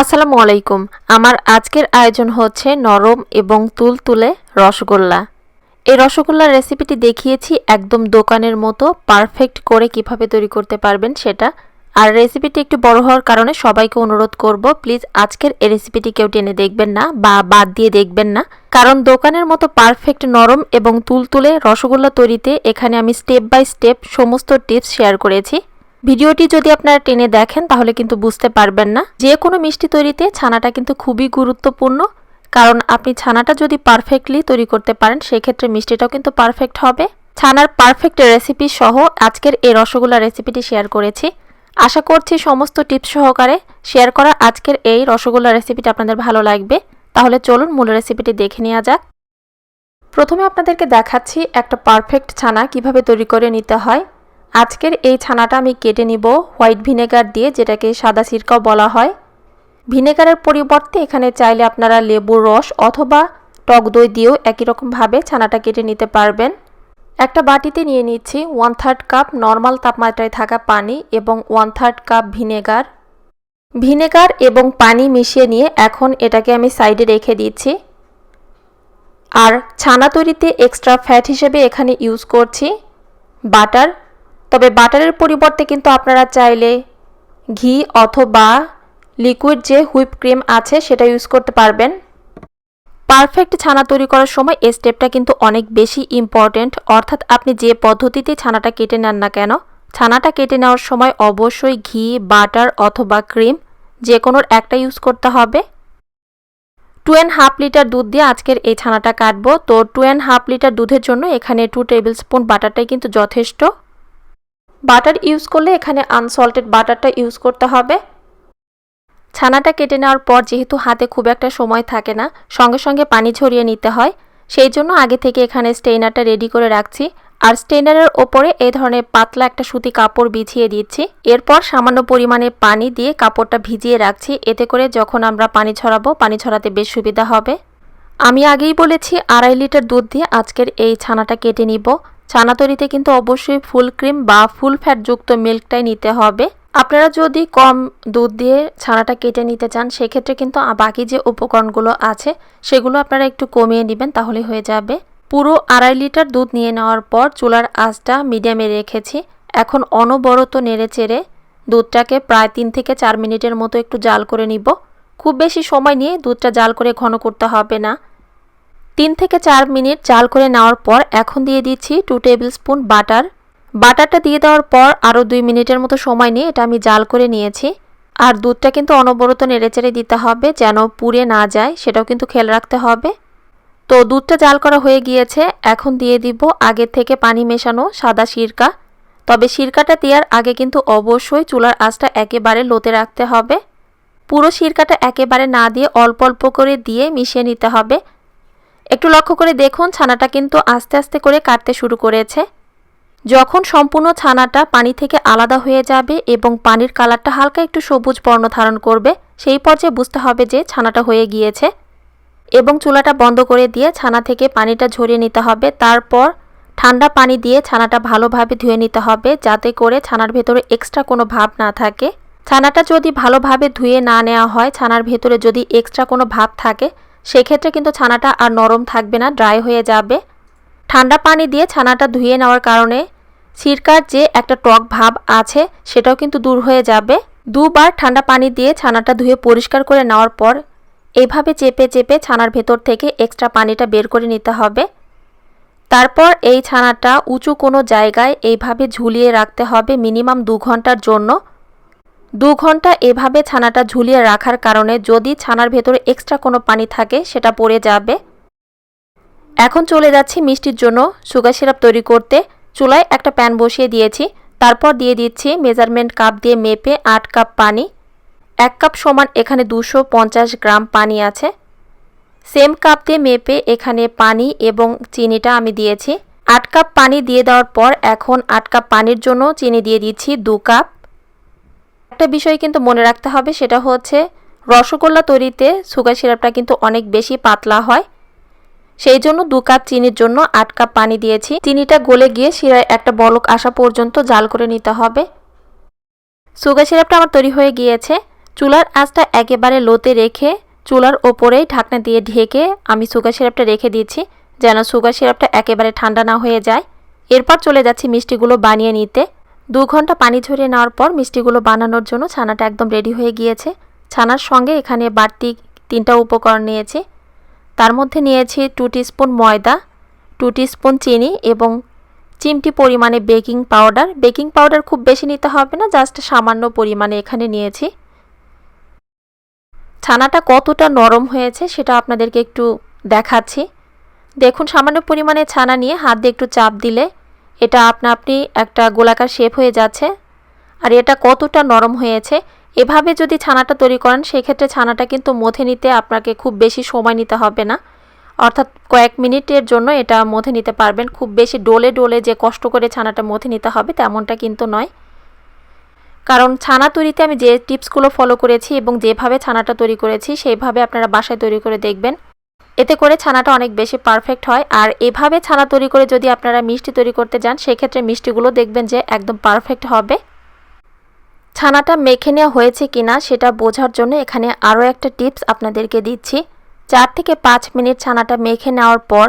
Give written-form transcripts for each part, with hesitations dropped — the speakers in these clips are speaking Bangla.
আসসালামুয়ালাইকুম। আমার আজকের আয়োজন হচ্ছে নরম এবং তুলতুলে রসগোল্লা। এই রসগোল্লার রেসিপিটি দেখিয়েছি একদম দোকানের মতো পারফেক্ট করে কিভাবে তৈরি করতে পারবেন সেটা। আর রেসিপিটি একটু বড় হওয়ার কারণে সবাইকে অনুরোধ করব, প্লিজ আজকের এই রেসিপিটি কেউ টেনে দেখবেন না বা বাদ দিয়ে দেখবেন না, কারণ দোকানের মতো পারফেক্ট নরম এবং তুলতুলে রসগোল্লা তৈরিতে এখানে আমি স্টেপ বাই স্টেপ সমস্ত টিপস শেয়ার করেছি। ভিডিওটি যদি আপনারা টেনে দেখেন তাহলে কিন্তু বুঝতে পারবেন না। যে কোনো মিষ্টি তৈরিতে ছানাটা কিন্তু খুবই গুরুত্বপূর্ণ, কারণ আপনি ছানাটা যদি পারফেক্টলি তৈরি করতে পারেন সেক্ষেত্রে মিষ্টিটাও কিন্তু পারফেক্ট হবে। ছানার পারফেক্ট রেসিপি সহ আজকের এই রসগোল্লা রেসিপিটি শেয়ার করেছি। আশা করছি সমস্ত টিপস সহকারে শেয়ার করা আজকের এই রসগোল্লা রেসিপিটি আপনাদের ভালো লাগবে। তাহলে চলুন মূল রেসিপিটি দেখে নেওয়া যাক। প্রথমে আপনাদেরকে দেখাচ্ছি একটা পারফেক্ট ছানা কিভাবে তৈরি করে নিতে হয়। আজকের এই ছানাটা আমি কেটে নিব হোয়াইট ভিনেগার দিয়ে, যেটাকে সাদা সিরকাও বলা হয়। ভিনেগারের পরিবর্তে এখানে চাইলে আপনারা লেবুর রস অথবা টক দই দিয়েও একই রকমভাবে ছানাটা কেটে নিতে পারবেন। একটা বাটিতে নিয়ে নিচ্ছি 1/3 কাপ নর্মাল তাপমাত্রায় থাকা পানি এবং 1/3 কাপ ভিনেগার। ভিনেগার এবং পানি মিশিয়ে নিয়ে এখন এটাকে আমি সাইডে রেখে দিচ্ছি। আর ছানা তৈরিতে এক্সট্রা ফ্যাট হিসেবে এখানে ইউজ করছি বাটার। তবে বাটারের পরিবর্তে কিন্তু আপনারা চাইলে ঘি অথবা লিকুইড যে হুইপ ক্রিম আছে সেটা ইউজ করতে পারবেন। পারফেক্ট ছানা তৈরি করার সময় এই স্টেপটা কিন্তু অনেক বেশি ইম্পর্ট্যান্ট, অর্থাৎ আপনি যে পদ্ধতিতে ছানাটা কেটে নেন না কেন, ছানাটা কেটে নেওয়ার সময় অবশ্যই ঘি, বাটার অথবা ক্রিম যে কোনোর একটা ইউজ করতে হবে। 2.5 লিটার দুধ দিয়ে আজকের এই ছানাটা কাটবো। তো 2.5 লিটার দুধের জন্য এখানে 2 টেবিল স্পুন বাটারটাই কিন্তু যথেষ্ট। বাটার ইউজ করলে এখানে আনসল্টেড বাটারটা ইউজ করতে হবে। ছানাটা কেটে নেওয়ার পর যেহেতু হাতে খুব একটা সময় থাকে না, সঙ্গে সঙ্গে পানি ছড়িয়ে নিতে হয়, সেই জন্য আগে থেকে এখানে স্টেইনারটা রেডি করে রাখছি। আর স্টেইনারের ওপরে এই ধরনের পাতলা একটা সুতি কাপড় বিছিয়ে দিচ্ছি। এরপর সামান্য পরিমাণে পানি দিয়ে কাপড়টা ভিজিয়ে রাখছি, এতে করে যখন আমরা পানি ছড়াবো পানি ছড়াতে বেশ সুবিধা হবে। আমি আগেই বলেছি 2.5 লিটার দুধ দিয়ে আজকের এই ছানাটা কেটে নিব। ছানা তৈরিতে কিন্তু অবশ্যই ফুল ক্রিম বা ফুল ফ্যাট যুক্ত মিল্কটাই নিতে হবে। আপনারা যদি কম দুধ দিয়ে ছানাটা কেটে নিতে চান সেক্ষেত্রে কিন্তু বাকি যে উপকরণগুলো আছে সেগুলো আপনারা একটু কমিয়ে নেবেন, তাহলে হয়ে যাবে। পুরো 2.5 লিটার দুধ নিয়ে নেওয়ার পর চুলার আঁচটা মিডিয়ামে রেখেছি। এখন অনবরত নেড়ে চেড়ে দুধটাকে প্রায় 3 থেকে 4 মিনিটের মতো একটু জাল করে নিব। খুব বেশি সময় নিয়ে দুধটা জাল করে ঘন করতে হবে না। 3 থেকে 4 মিনিট জাল করে নেওয়ার পর এখন দিয়ে দিচ্ছি 2 টেবিল স্পুন বাটার। বাটারটা দিয়ে দেওয়ার পর আরও 2 মিনিটের মতো সময় নিয়ে এটা আমি জাল করে নিয়েছি। আর দুধটা কিন্তু অনবরত নেড়েচেড়ে দিতে হবে যেন পুড়ে না যায়, সেটাও কিন্তু খেয়াল রাখতে হবে। তো দুধটা জাল করা হয়ে গিয়েছে, এখন দিয়ে দিব আগে থেকে পানি মেশানো সাদা সিরকা। তবে সিরকাটা দেওয়ার আগে কিন্তু অবশ্যই চুলার আঁচটা একেবারে লোতে রাখতে হবে। পুরো সিরকাটা একেবারে না দিয়ে অল্প অল্প করে দিয়ে মিশিয়ে নিতে হবে। একটু লক্ষ্য করে দেখুন ছানাটা কিন্তু আস্তে আস্তে করে কাটতে শুরু করেছে। যখন সম্পূর্ণ ছানাটা পানি থেকে আলাদা হয়ে যাবে এবং পানির কালারটা হালকা একটু সবুজ বর্ণ ধারণ করবে, সেই পর্যায়ে বুঝতে হবে যে ছানাটা হয়ে গিয়েছে। এবং চুলাটা বন্ধ করে দিয়ে ছানা থেকে পানিটা ঝরিয়ে নিতে হবে। তারপর ঠান্ডা পানি দিয়ে ছানাটা ভালোভাবে ধুয়ে নিতে হবে, যাতে করে ছানার ভেতরে এক্সট্রা কোনো ভাব না থাকে। ছানাটা যদি ভালোভাবে ধুয়ে না নেওয়া হয়, ছানার ভেতরে যদি এক্সট্রা কোনো ভাব থাকে সেক্ষেত্রে কিন্তু ছানাটা আর নরম থাকবে না, ড্রাই হয়ে যাবে। ঠান্ডা পানি দিয়ে ছানাটা ধুয়ে নেওয়ার কারণে সিরকার যে একটা টক ভাব আছে সেটাও কিন্তু দূর হয়ে যাবে। দুবার ঠান্ডা পানি দিয়ে ছানাটা ধুয়ে পরিষ্কার করে নেওয়ার পর এইভাবে চেপে চেপে ছানার ভেতর থেকে এক্সট্রা পানিটা বের করে নিতে হবে। তারপর এই ছানাটা উঁচু কোনো জায়গায় এইভাবে ঝুলিয়ে রাখতে হবে মিনিমাম 2 ঘন্টার জন্য। 2 ঘন্টা এভাবে ছানাটা ঝুলিয়ে রাখার কারণে যদি ছানার ভেতরে এক্সট্রা কোনো পানি থাকে সেটা পড়ে যাবে। এখন চলে যাচ্ছি মিষ্টির জন্য সুগার সিরাপ তৈরি করতে। চুলায় একটা প্যান বসিয়ে দিয়েছি, তারপর দিয়ে দিচ্ছি মেজারমেন্ট কাপ দিয়ে মেপে 8 কাপ পানি। 1 কাপ সমান এখানে 250 গ্রাম পানি আছে। সেম কাপ দিয়ে মেপে এখানে পানি এবং চিনিটা আমি দিয়েছি। 8 কাপ পানি দিয়ে দেওয়ার পর এখন 8 কাপ পানির জন্য চিনি দিয়ে দিচ্ছি 2 কাপ। একটা বিষয় কিন্তু মনে রাখতে হবে, সেটা হচ্ছে রসগোল্লা তৈরিতে সুগার সিরাপটা কিন্তু অনেক বেশি পাতলা হয়, সেই জন্য 2 কাপ চিনির জন্য 8 কাপ পানি দিয়েছি। চিনিটা গলে গিয়ে শিরায় একটা বলক আসা পর্যন্ত জাল করে নিতে হবে। সুগার সিরাপটা আমার তৈরি হয়ে গিয়েছে। চুলার আঁচটা একেবারে লোতে রেখে চুলার ওপরেই ঢাকনা দিয়ে ঢেকে আমি সুগার সিরাপটা রেখে দিয়েছি যেন সুগার সিরাপটা একেবারে ঠান্ডা না হয়ে যায়। এরপর চলে যাচ্ছি মিষ্টিগুলো বানিয়ে নিতে। 2 ঘন্টা পানি ঝরিয়ে নেওয়ার পর মিষ্টিগুলো বানানোর জন্য ছানাটা একদম রেডি হয়ে গিয়েছে। ছানার সঙ্গে এখানে বাড়তি 3টা উপকরণ নিয়েছি। তার মধ্যে নিয়েছি 2 টিস্পুন ময়দা, 2 টিস্পুন চিনি এবং চিমটি পরিমাণে বেকিং পাউডার। বেকিং পাউডার খুব বেশি নিতে হবে না, জাস্ট সামান্য পরিমাণে এখানে নিয়েছি। ছানাটা কতটা নরম হয়েছে সেটা আপনাদেরকে একটু দেখাচ্ছি। দেখুন, সামান্য পরিমাণে ছানা নিয়ে হাত দিয়ে একটু চাপ দিলে এটা আপনা-আপনি একটা গোলাকার শেপ হয়ে যাচ্ছে। আর এটা কতটা নরম হয়েছে। এভাবে যদি ছানাটা তৈরি করেন সেক্ষেত্রে ছানাটা কিন্তু মথে নিতে আপনাকে খুব বেশি সময় নিতে হবে না, অর্থাৎ কয়েক মিনিটের জন্য এটা মথে নিতে পারবেন। খুব বেশি ডোলে ডোলে যে কষ্ট করে ছানাটা মথে নিতে হবে তেমনটা কিন্তু নয়, কারণ ছানা তৈরিতে আমি যে টিপসগুলো ফলো করেছি এবং যেভাবে ছানাটা তৈরি করেছি সেইভাবে আপনারা বাসায় তৈরি করে দেখবেন, এতে করে ছানাটা অনেক বেশি পারফেক্ট হয়। আর এভাবে ছানা তৈরি করে যদি আপনারা মিষ্টি তৈরি করতে যান সেক্ষেত্রে মিষ্টিগুলো দেখবেন যে একদম পারফেক্ট হবে। ছানাটা মেখে নেওয়া হয়েছে কিনা সেটা বোঝার জন্য এখানে আরও একটা টিপস আপনাদেরকে দিচ্ছি। 4 থেকে 5 মিনিট ছানাটা মেখে নেওয়ার পর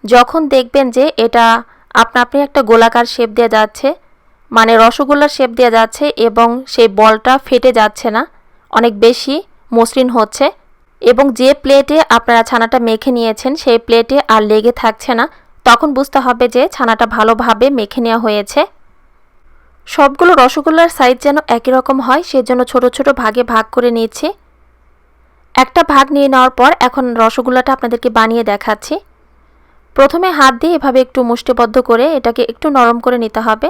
যখন দেখবেন যে এটা আপনা-আপনি একটা গোলাকার শেপ দেওয়া যাচ্ছে, মানে রসগোল্লার শেপ দেওয়া যাচ্ছে এবং সেই বলটা ফেটে যাচ্ছে না, অনেক বেশি মসৃণ হচ্ছে এবং যে প্লেটে আপনারা ছানাটা মেখে নিয়েছেন সেই প্লেটে আর লেগে থাকছে না, তখন বুঝতে হবে যে ছানাটা ভালোভাবে মেখে নেওয়া হয়েছে। সবগুলো রসগোল্লার সাইজ যেন একই রকম হয় সেজন্য ছোট ছোট ভাগে ভাগ করে নিয়েছি। একটা ভাগ নিয়ে নেওয়ার পর এখন রসগোল্লাটা আপনাদেরকে বানিয়ে দেখাচ্ছি। প্রথমে হাত দিয়ে এভাবে একটু মুষ্টিবদ্ধ করে এটাকে একটু নরম করে নিতে হবে।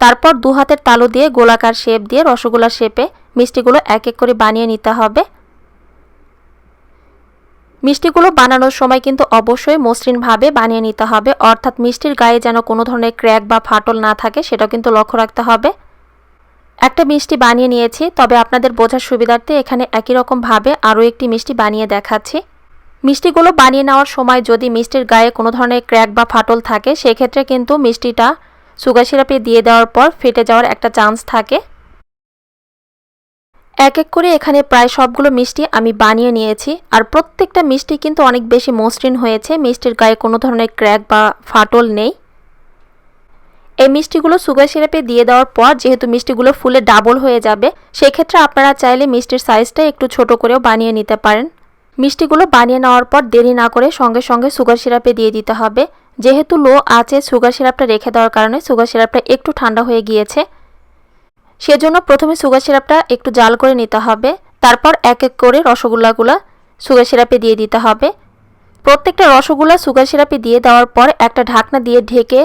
তারপর 2 হাতের তালু দিয়ে গোলাকার শেপ দিয়ে রসগোল্লার শেপে মিষ্টিগুলো এক এক করে বানিয়ে নিতে হবে। মিষ্টিগুলো বানানোর সময় কিন্তু অবশ্যই মসৃণভাবে বানিয়ে নিতে হবে, অর্থাৎ মিষ্টির গায়ে যেন কোনো ধরনের ক্র্যাক বা ফাটল না থাকে সেটাও কিন্তু লক্ষ্য রাখতে হবে। একটা মিষ্টি বানিয়ে নিয়েছি, তবে আপনাদের বোঝার সুবিধার্থে এখানে একই রকমভাবে আরও একটি মিষ্টি বানিয়ে দেখাচ্ছি। মিষ্টিগুলো বানিয়ে নেওয়ার সময় যদি মিষ্টির গায়ে কোনো ধরনের ক্র্যাক বা ফাটল থাকে সেক্ষেত্রে কিন্তু মিষ্টিটা সুগার সিরাপে দিয়ে দেওয়ার পর ফেটে যাওয়ার একটা চান্স থাকে। এক এক করে এখানে প্রায় সবগুলো মিষ্টি আমি বানিয়ে নিয়েছি আর প্রত্যেকটা মিষ্টি কিন্তু অনেক বেশি মসৃণ হয়েছে, মিষ্টির গায়ে কোনো ধরনের ক্র্যাক বা ফাটল নেই। এই মিষ্টিগুলো সুগার সিরাপে দিয়ে দেওয়ার পর যেহেতু মিষ্টিগুলো ফুলে ডাবল হয়ে যাবে সেক্ষেত্রে আপনারা চাইলে মিষ্টির সাইজটা একটু ছোট করেও বানিয়ে নিতে পারেন। মিষ্টিগুলো বানিয়ে নেওয়ার পর দেরি না করে সঙ্গে সঙ্গে সুগার সিরাপে দিয়ে দিতে হবে। যেহেতু লো আঁচে সুগার সিরাপটা রেখে দেওয়ার কারণে সুগার সিরাপটা একটু ঠান্ডা হয়ে গিয়েছে, সেজন্য প্রথমে সুগার সিরাপটা একটু জাল করে নিতে হবে। তারপর এক এক করে রসগোল্লাগুলো সুগার সিরাপে দিয়ে দিতে হবে। প্রত্যেকটা রসগোল্লা সুগার সিরাপে দিয়ে দেওয়ার পর একটা ঢাকনা দিয়ে ঢেকে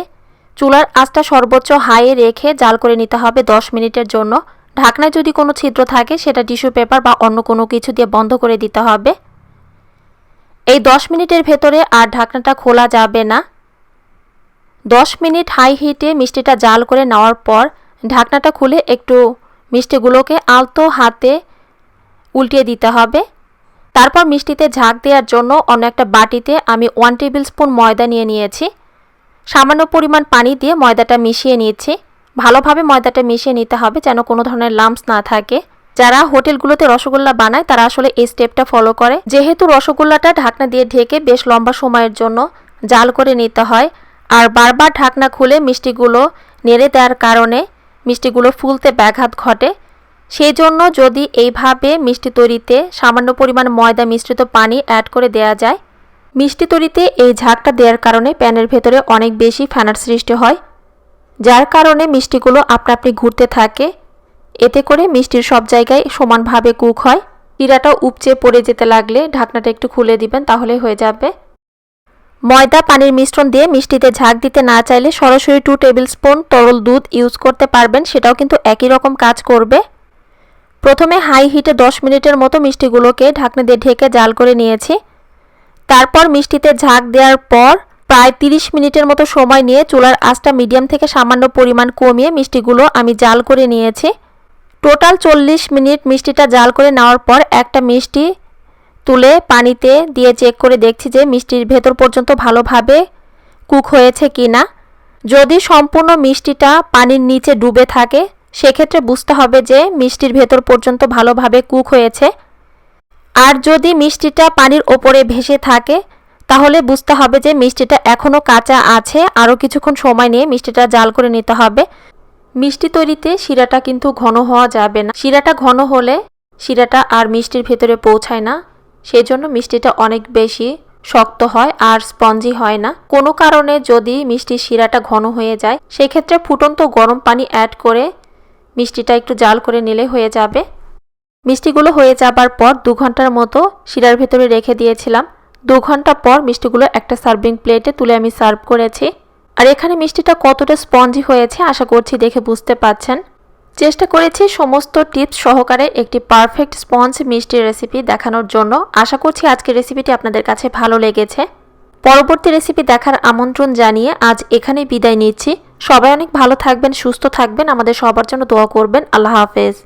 চুলার আঁচটা সর্বোচ্চ হাইয়ে রেখে জাল করে নিতে হবে 10 মিনিটের জন্য। ঢাকনায় যদি কোনো ছিদ্র থাকে সেটা টিস্যু পেপার বা অন্য কোনো কিছু দিয়ে বন্ধ করে দিতে হবে। এই 10 মিনিটের ভেতরে আর ঢাকনাটা খোলা যাবে না। 10 মিনিট হাই হিটে মিষ্টিটা জাল করে নেওয়ার পর ঢাকনাটা খুলে একটু মিষ্টিগুলোকে আলতো হাতে উল্টিয়ে দিতে হবে। তারপর মিষ্টিতে ঝাঁক দেওয়ার জন্য অন্য একটা বাটিতে আমি 1 টেবিল স্পুন ময়দা নিয়ে নিয়েছি। সামান্য পরিমাণ পানি দিয়ে ময়দাটা মিশিয়ে নিচ্ছি। ভালোভাবে ময়দাটা মিশিয়ে নিতে হবে যেন কোনো ধরনের লাম্পস না থাকে। যারা হোটেলগুলোতে রসগোল্লা বানায় তারা আসলে এই স্টেপটা ফলো করে। যেহেতু রসগোল্লাটা ঢাকনা দিয়ে ঢেকে বেশ লম্বা সময়ের জন্য জাল করে নিতে হয় আর বারবার ঢাকনা খুলে মিষ্টিগুলো নেড়ে দেওয়ার কারণে মিষ্টিগুলো ফুলতে ব্যাঘাত ঘটে, সেই জন্য যদি এইভাবে মিষ্টি তৈরিতে সামান্য পরিমাণ ময়দা মিশ্রিত পানি অ্যাড করে দেওয়া যায়, মিষ্টি তৈরিতে এই ঝাঁকটা দেওয়ার কারণে প্যানের ভেতরে অনেক বেশি ফেনার সৃষ্টি হয়, যার কারণে মিষ্টিগুলো আপনা আপনি ঘুরতে থাকে। এতে করে মিষ্টির সব জায়গায় সমানভাবে কুক হয়। শিরাটা উপচে পড়ে যেতে লাগলে ঢাকনাটা একটু খুলে দিবেন, তাহলে হয়ে যাবে। ময়দা পানির মিশ্রণ দিয়ে মিষ্টিতে ঝাঁক দিতে না চাইলে সরাসরি 2 টেবিল স্পুন তরল দুধ ইউজ করতে পারবেন, সেটাও কিন্তু একই রকম কাজ করবে। প্রথমে হাই হিটে 10 মিনিটের মতো মিষ্টিগুলোকে ঢাকনা দিয়ে ঢেকে জাল করে নিয়েছি। তারপর মিষ্টিতে ঝাঁক দেওয়ার পর প্রায় 30 মিনিটের মতো সময় নিয়ে চুলার আঁচটা মিডিয়াম থেকে সামান্য পরিমাণ কমিয়ে মিষ্টিগুলো আমি জাল করে নিয়েছি। টোটাল 40 মিনিট মিষ্টিটা জাল করে নেওয়ার পর একটা মিষ্টি তুলে পানিতে দিয়ে চেক করে দেখছি যে মিষ্টির ভেতর পর্যন্ত ভালোভাবে কুক হয়েছে কিনা। যদি সম্পূর্ণ মিষ্টিটা পানির নিচে ডুবে থাকে সেক্ষেত্রে বুঝতে হবে যে মিষ্টির ভেতর পর্যন্ত ভালোভাবে কুক হয়েছে। আর যদি মিষ্টিটা পানির ওপরে ভেসে থাকে তাহলে বুঝতে হবে যে মিষ্টিটা এখনও কাঁচা আছে, আরও কিছুক্ষণ সময় নিয়ে মিষ্টিটা জাল করে নিতে হবে। মিষ্টি তৈরিতে শিরাটা কিন্তু ঘন হওয়া যাবে না, শিরাটা ঘন হলে শিরাটা আর মিষ্টির ভেতরে পৌঁছায় না, সেই জন্য মিষ্টিটা অনেক বেশি শক্ত হয় আর স্পঞ্জি হয় না। কোনো কারণে যদি মিষ্টির শিরাটা ঘন হয়ে যায় সেক্ষেত্রে ফুটন্ত গরম পানি অ্যাড করে মিষ্টিটা একটু জাল করে নিলে হয়ে যাবে। মিষ্টিগুলো হয়ে যাবার পর 2 ঘন্টার মতো শিরার ভেতরে রেখে দিয়েছিলাম। 2 ঘন্টা পর মিষ্টিগুলো একটা সার্ভিং প্লেটে তুলে আমি সার্ভ করেছি। আর এখানে মিষ্টিটা কতটা স্পঞ্জি হয়েছে আশা করছি দেখে বুঝতে পারছেন। চেষ্টা করেছি সমস্ত টিপস সহকারে একটি পারফেক্ট স্পঞ্জ মিষ্টির রেসিপি দেখানোর জন্য। আশা করছি আজকের রেসিপিটি আপনাদের কাছে ভালো লেগেছে। পরবর্তী রেসিপি দেখার আমন্ত্রণ জানিয়ে আজ এখানেই বিদায় নিচ্ছি। সবাই অনেক ভালো থাকবেন, সুস্থ থাকবেন, আমাদের সবার জন্য দোয়া করবেন। আল্লাহ হাফেজ।